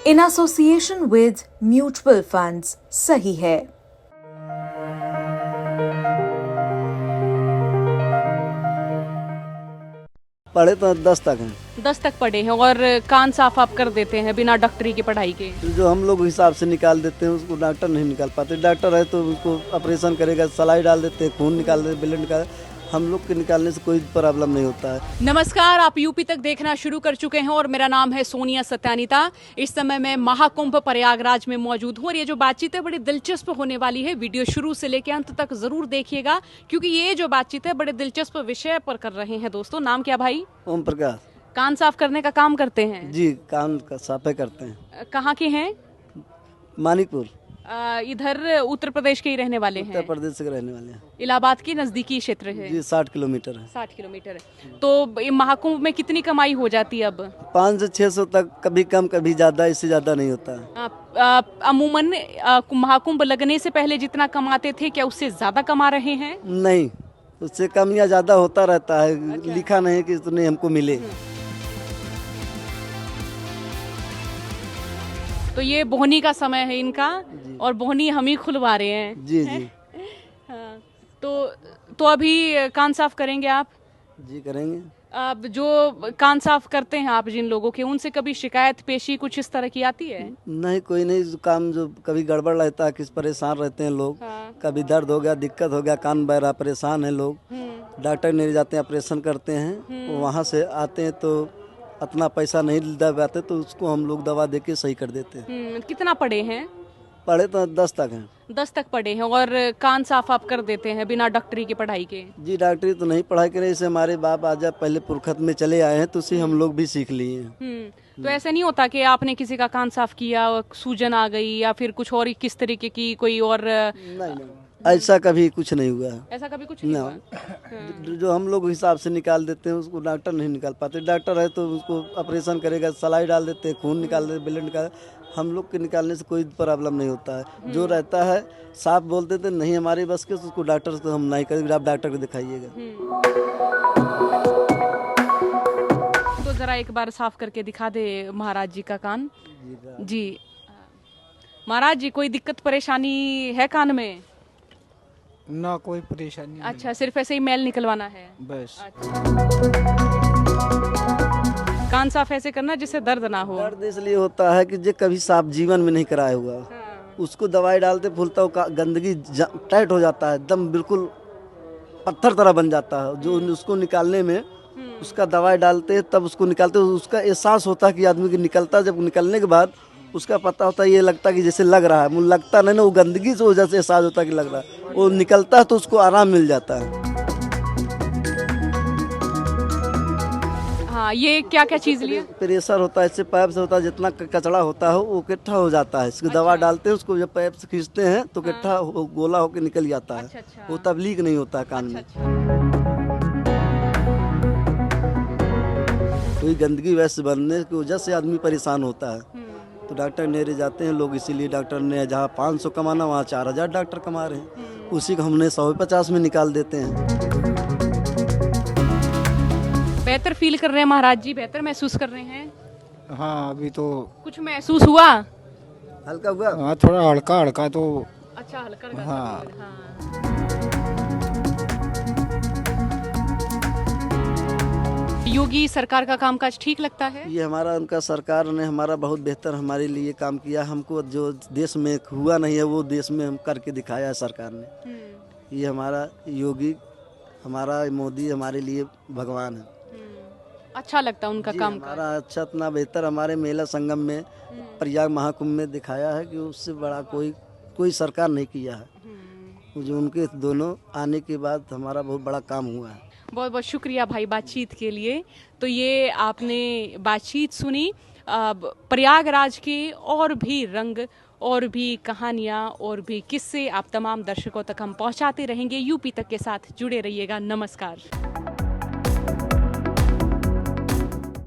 in association with mutual funds. सही है। पढ़े तो 10 तक हैं। 10 तक पढ़े हैं और कान साफ आप कर देते हैं बिना डॉक्टरी की पढ़ाई के? जो हम लोग हिसाब से निकाल देते हैं उसको डॉक्टर नहीं निकाल पाते। डॉक्टर है तो उसको ऑपरेशन करेगा, सलाई डाल देते हैं, खून निकाल देते, ब्लड निकाल। हम लोग के निकालने से कोई प्रॉब्लम नहीं होता है। नमस्कार, आप यूपी तक देखना शुरू कर चुके हैं और मेरा नाम है सोनिया सत्यानीता। इस समय मैं महाकुंभ प्रयागराज में मौजूद हूँ और ये जो बातचीत है बड़ी दिलचस्प होने वाली है। वीडियो शुरू से लेकर अंत तक जरूर देखिएगा क्योंकि ये जो बातचीत है बड़े दिलचस्प विषय पर कर रहे हैं। दोस्तों, नाम क्या भाई? ओम प्रकाश। कान साफ करने का काम करते हैं जी, कान का साफे करते हैं। कहाँ के हैं? मानिकपुर। इधर उत्तर प्रदेश के ही रहने वाले हैं? उत्तर प्रदेश के रहने वाले हैं। इलाहाबाद की नजदीकी क्षेत्र है जी, 60 किलोमीटर है। 60 किलोमीटर। तो ये महाकुंभ में कितनी कमाई हो जाती है अब? 500 से 600 तक, कभी कम कभी ज्यादा, इससे ज्यादा नहीं होता है। अमूमन महाकुंभ लगने से पहले जितना कमाते थे क्या उससे ज्यादा कमा रहे हैं? नहीं, उससे कम या ज्यादा होता रहता है। लिखा नहीं कि इतने हमको मिले। तो ये बोहनी का समय है इनका और बोहनी हम ही खुलवा रहे हैं। जी जी। हाँ, तो अभी कान साफ करेंगे आप? जी करेंगे। अब जो कान साफ करते हैं आप जिन लोगों के, उनसे कभी शिकायत पेशी कुछ इस तरह की आती है? नहीं, कोई नहीं। जो काम जो कभी गड़बड़ रहता है, किस परेशान रहते हैं लोग। हाँ। कभी दर्द हो गया, दिक्कत हो गया, कान बह रहा, परेशान है लोग, डॉक्टर नहीं जाते हैं, ऑपरेशन करते हैं। वहाँ से आते हैं तो अपना पैसा नहीं दबाते तो उसको हम लोग दवा देके सही कर देते हैं। कितना पढ़े हैं? पढ़े तो 10 तक हैं। 10 तक पढ़े हैं और कान साफ आप कर देते हैं बिना डॉक्टरी की पढ़ाई के? जी, डॉक्टरी तो नहीं पढ़ाई करे। इसे हमारे बाप आजा पहले पुरखत में चले आए हैं तो उसे हम लोग भी सीख लिए हैं। तो ऐसा नहीं होता कि आपने किसी का कान साफ किया और सूजन आ गई या फिर कुछ और किस तरीके की कोई और? नहीं, ऐसा कभी कुछ नहीं हुआ है। ऐसा कभी कुछ नहीं ना। हुआ? जो हम लोग हिसाब से निकाल देते हैं उसको डॉक्टर नहीं निकाल पाते। डॉक्टर है तो उसको ऑपरेशन करेगा, सलाई डाल देते हैं, खून निकाल देते, ब्लड निकाल। हम लोग के निकालने से कोई प्रॉब्लम नहीं होता है। जो रहता है साफ बोल देते नहीं हमारे बस के, उसको डॉक्टर से हम नहीं करेंगे, आप डॉक्टर को दिखाइएगा। तो जरा एक बार साफ करके दिखा दे महाराज जी का कान। जी महाराज जी, कोई दिक्कत परेशानी है कान में? ना, कोई परेशानी नहीं। अच्छा, सिर्फ ऐसे ही मैल निकलवाना है बस। अच्छा। कान साफ ऐसे करना जिससे दर्द ना हो? दर्द इसलिए होता है कि जो कभी साफ जीवन में नहीं कराया हुआ, उसको दवाई डालते फूलता हो, गंदगी टाइट हो जाता है, एकदम बिल्कुल पत्थर तरह बन जाता है। जो उसको निकालने में उसका दवाई डालते हैं तब उसको निकालते हैं, उसका एहसास होता है कि आदमी की निकलता है। जब निकलने के बाद उसका पता होता है, ये लगता है कि जैसे लग रहा है, मुझे लगता नहीं ना, वो गंदगी से वजह से एहसास होता है कि लग रहा है। वो निकलता है तो उसको आराम मिल जाता है। हाँ, ये क्या क्या चीज लिए? प्रेशर होता है, इससे पाइप से होता है, जितना कचड़ा होता है वो इकट्ठा हो जाता है। इसको दवा डालते हैं, उसको जब पाइप से खींचते हैं तो इकट्ठा गोला होकर निकल जाता है। अच्छा। वो तब लीक नहीं होता है कान में। कोई गंदगी वैसे बनने की वजह से आदमी परेशान होता है तो डॉक्टर नहीं जाते हैं लोग। इसीलिए डॉक्टर ने जहाँ 500 कमाना वहाँ 4000 डॉक्टर कमा रहे हैं। उसी को हमने 150 में निकाल देते हैं। बेहतर फील कर रहे हैं महाराज जी? बेहतर महसूस कर रहे हैं? हाँ, अभी तो कुछ महसूस हुआ? हल्का हुआ? हाँ, थोड़ा हल्का हल्का तो। अच्छा, हल्का हल्का। हाँ। योगी सरकार का कामकाज ठीक लगता है? ये हमारा उनका सरकार ने हमारा बहुत बेहतर हमारे लिए काम किया। हमको जो देश में हुआ नहीं है वो देश में हम करके दिखाया है सरकार ने। ये हमारा योगी, हमारा मोदी हमारे लिए भगवान है। अच्छा लगता है उनका काम? हमारा अच्छा, इतना बेहतर हमारे मेला संगम में, प्रयाग महाकुंभ में दिखाया है कि उससे बड़ा कोई सरकार नहीं किया है। जो उनके दोनों आने के बाद हमारा बहुत बड़ा काम हुआ है। बहुत बहुत शुक्रिया भाई बातचीत के लिए। तो ये आपने बातचीत सुनी। प्रयागराज के और भी रंग और भी कहानियाँ और भी किस्से आप तमाम दर्शकों तक हम पहुँचाते रहेंगे। यूपी तक के साथ जुड़े रहिएगा। नमस्कार।